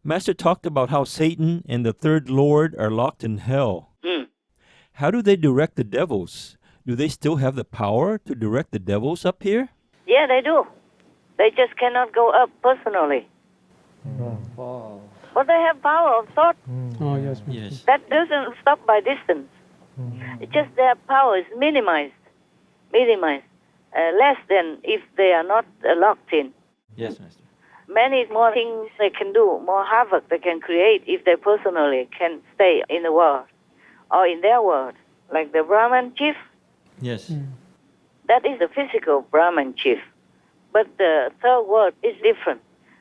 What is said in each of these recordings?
Master talked about how Satan and the third Lord are locked in hell. Mm. How do they direct the devils? Do they still have the power to direct the devils up here? Yeah, they do. They just cannot go up personally. Wow. But they have power of thought. Oh, yes. Yes. That doesn't stop by distance. It's just their power is minimized, less than if they are not locked in. Yes, Master. Many more things they can do, more havoc they can create if they personally can stay in the world or in their world. Like the Brahman chief, Yes. that is the physical Brahman chief. But the third world is different.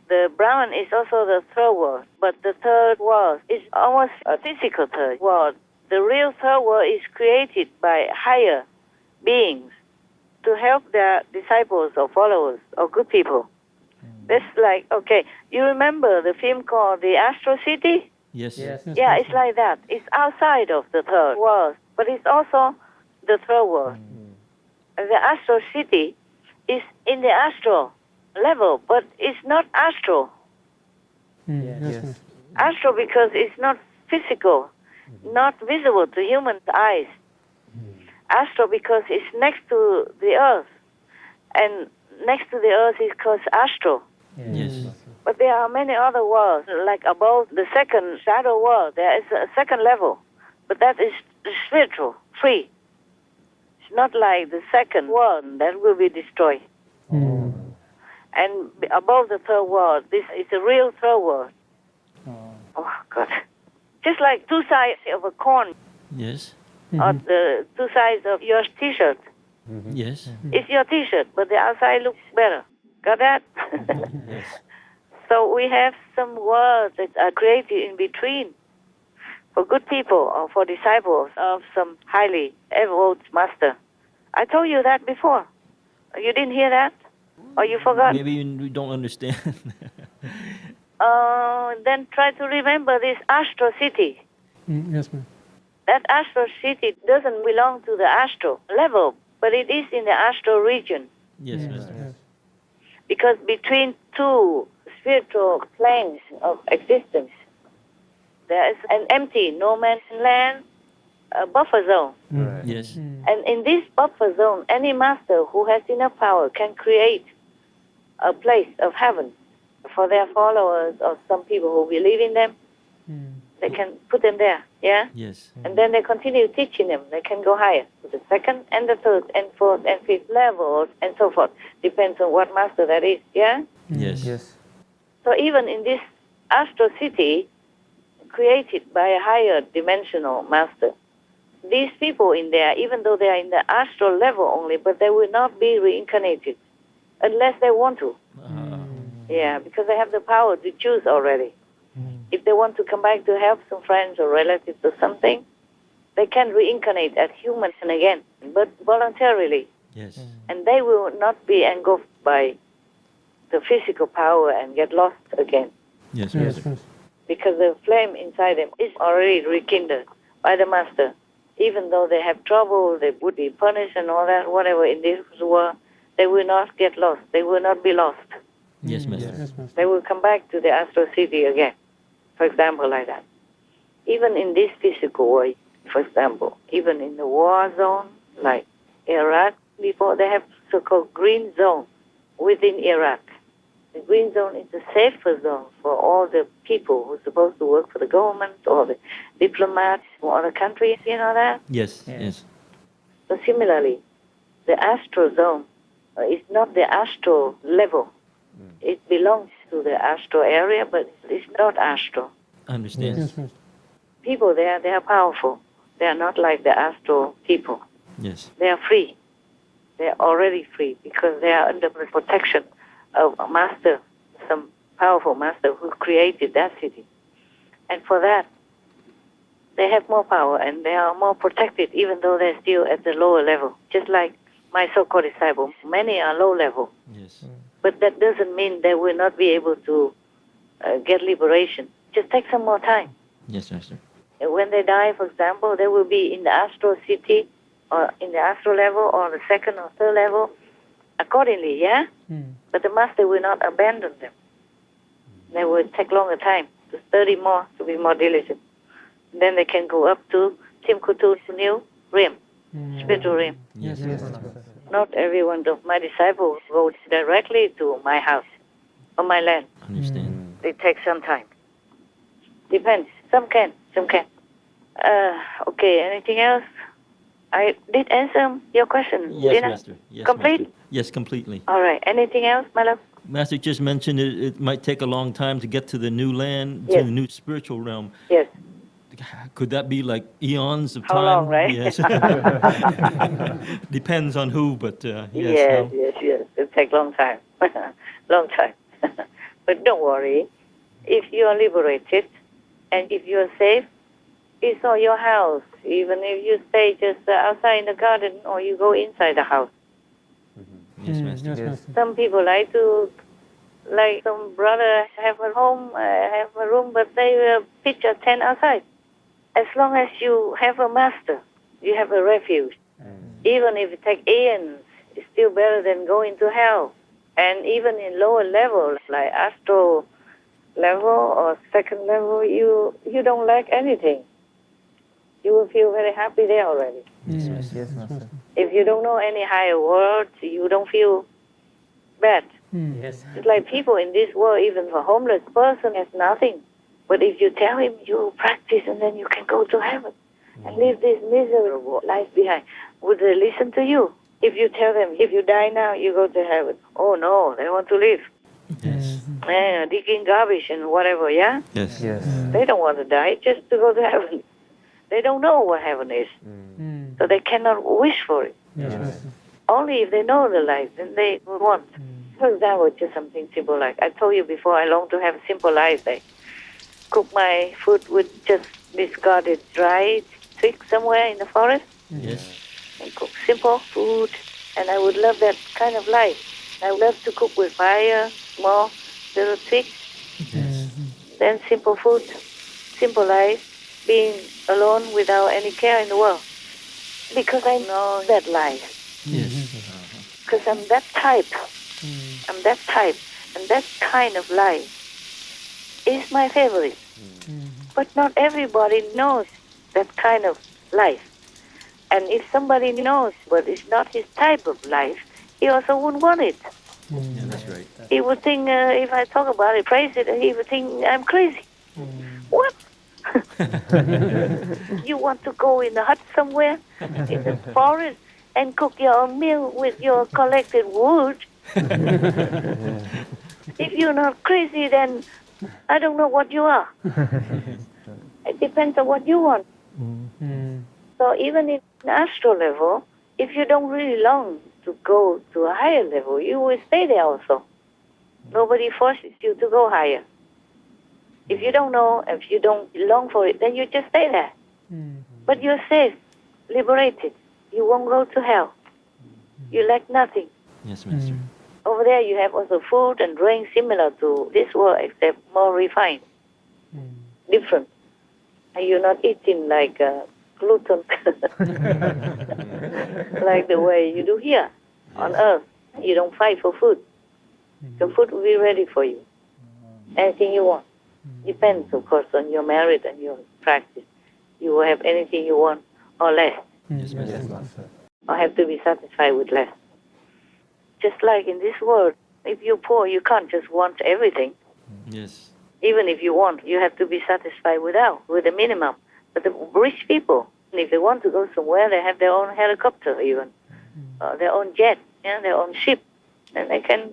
The Brahman is also the third world, but the third world is almost a physical third world. The real third world is created by higher beings to help their disciples or followers or good people. That's like, okay, you remember the film called The Astral City? Yes. Yes. Yeah, it's like that. It's outside of the third world, but it's also the third world. And the Astral City is in the astral level, but it's not astral. Yes. Astral because it's not physical, not visible to human eyes. Astral because it's next to the earth, and next to the earth is called astral. Yes. But there are many other worlds, like above the second shadow world, there is a second level, but that is spiritual, free. It's not like the second world that will be destroyed. And above the third world, this is a real third world. Oh, God. Just like two sides of a coin, Yes. or the two sides of your T-shirt. Yes. It's your T-shirt, but the outside looks better. Got that? Yes. So we have some words that are created in between for good people or for disciples of some highly evolved master. I told you that before. You didn't hear that? Or you forgot? Maybe you don't understand. Then try to remember this astral city. Yes, ma'am. That astral city doesn't belong to the astral level, but it is in the astral region. Yes, Master. Because between two spiritual planes of existence, there is an empty no man's land, a buffer zone. Yes. And in this buffer zone, any master who has enough power can create a place of heaven for their followers or some people who believe in them. They can put them there, yeah? Yes. And then they continue teaching them. They can go higher to the second and the third and fourth and fifth levels and so forth. Depends on what master that is, yeah? Yes. So even in this astral city, created by a higher dimensional master, these people in there, even though they are in the astral level only, but they will not be reincarnated unless they want to. Yeah, because they have the power to choose already. If they want to come back to help some friends or relatives or something, they can reincarnate as humans again, but voluntarily. Yes. And they will not be engulfed by the physical power and get lost again. Yes, Yes. Master. Because the flame inside them is already rekindled by the master. Even though they have trouble, they would be punished and all that, whatever in this world, they will not get lost. They will not be lost. Yes, Master. Yes, Master. They will come back to the astral city again, for example, like that. Even in this physical world, for example, even in the war zone, like Iraq, before they have so-called green zone within Iraq. The green zone is the safer zone for all the people who are supposed to work for the government or the diplomats from other countries, you know that? Yes. Yes. So similarly, the astral zone is not the astral level. It belongs to the astral area, but it's not astral. Understand. Yes, Master. People there, they are powerful. They are not like the astral people. Yes. They are free. They are already free because they are under the protection of a master, some powerful master who created that city. And for that, they have more power and they are more protected even though they're still at the lower level. Just like my so-called disciples, many are low level. Yes. But that doesn't mean they will not be able to get liberation. Just take some more time. Yes, Master. And when they die, for example, they will be in the astral city or in the astral level or the second or third level accordingly, yeah? But the master will not abandon them. They will take longer time to 30 more to be more diligent. Then they can go up to Timkutu's new realm, spiritual realm. Yes, Master. Not every one of my disciples goes directly to my house or my land. Understand. It takes some time. Depends. Some can, some can. Okay, anything else? I did answer your question, Yes, didn't I? Master. Yes, Complete? Master. Yes, completely. All right. Anything else, my love? Master just mentioned it might take a long time to get to the new land, to Yes. the new spiritual realm. Yes. Could that be like eons of How time? long, right? Yes. Depends on who, but yes. Yes, how? yes. It takes long time. Long time. But don't worry. If you are liberated and if you are safe, it's all your house. Even if you stay just outside in the garden or you go inside the house. Yes, Master. Yes, Master. Some people like some brother have a home, have a room, but they will pitch a tent outside. As long as you have a master, you have a refuge. Even if it takes eons, it's still better than going to hell. And even in lower levels, like astral level or second level, you don't lack anything. You will feel very happy there already. Yes, Master. If you don't know any higher words, you don't feel bad. Yes. It's like people in this world, even a homeless person has nothing. But if you tell him you practice and then you can go to heaven and leave this miserable life behind, would they listen to you? If you tell them, if you die now, you go to heaven. Oh no, they want to live. Yes. Digging garbage and whatever, yeah? Yes. Yes. They don't want to die just to go to heaven. They don't know what heaven is. So they cannot wish for it. Yes, Master. Only if they know the life, then they would want. For example, just something simple like, I told you before, I long to have a simple life. I cook my food with just discarded dry twigs somewhere in the forest Yes. and cook simple food. And I would love that kind of life. I would love to cook with fire, small little twigs, then simple food, simple life, being alone without any care in the world. Because I know that life. Yes. Because I'm that type. I'm that type. And that kind of life is my favorite. But not everybody knows that kind of life. And if somebody knows, but it's not his type of life, he also wouldn't want it. Yeah, that's right. He would think, if I talk about it, praise it, he would think I'm crazy. What? You want to go in a hut somewhere, in the forest, and cook your own meal with your collected wood? If you're not crazy, then I don't know what you are. It depends on what you want. So even in astral level, if you don't really long to go to a higher level, you will stay there also. Nobody forces you to go higher. If you don't know, if you don't long for it, then you just stay there. But you're safe, liberated. You won't go to hell. You lack nothing. Yes, Master. Over there you have also food and drink similar to this world, except more refined, different. And you're not eating like gluten, like the way you do here on earth. You don't fight for food. The food will be ready for you. Anything you want. Depends, of course, on your merit and your practice. You will have anything you want or less, Yes, Master. Yes, Master. or have to be satisfied with less. Just like in this world, if you're poor, you can't just want everything. Yes. Even if you want, you have to be satisfied with the minimum. But the rich people, if they want to go somewhere, they have their own helicopter even, their own jet, their own ship. And they can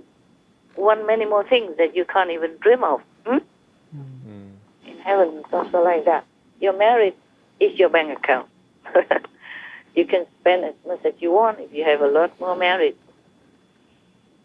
want many more things that you can't even dream of. In heaven, it's also like that. Your merit is your bank account. You can spend as much as you want if you have a lot more merit.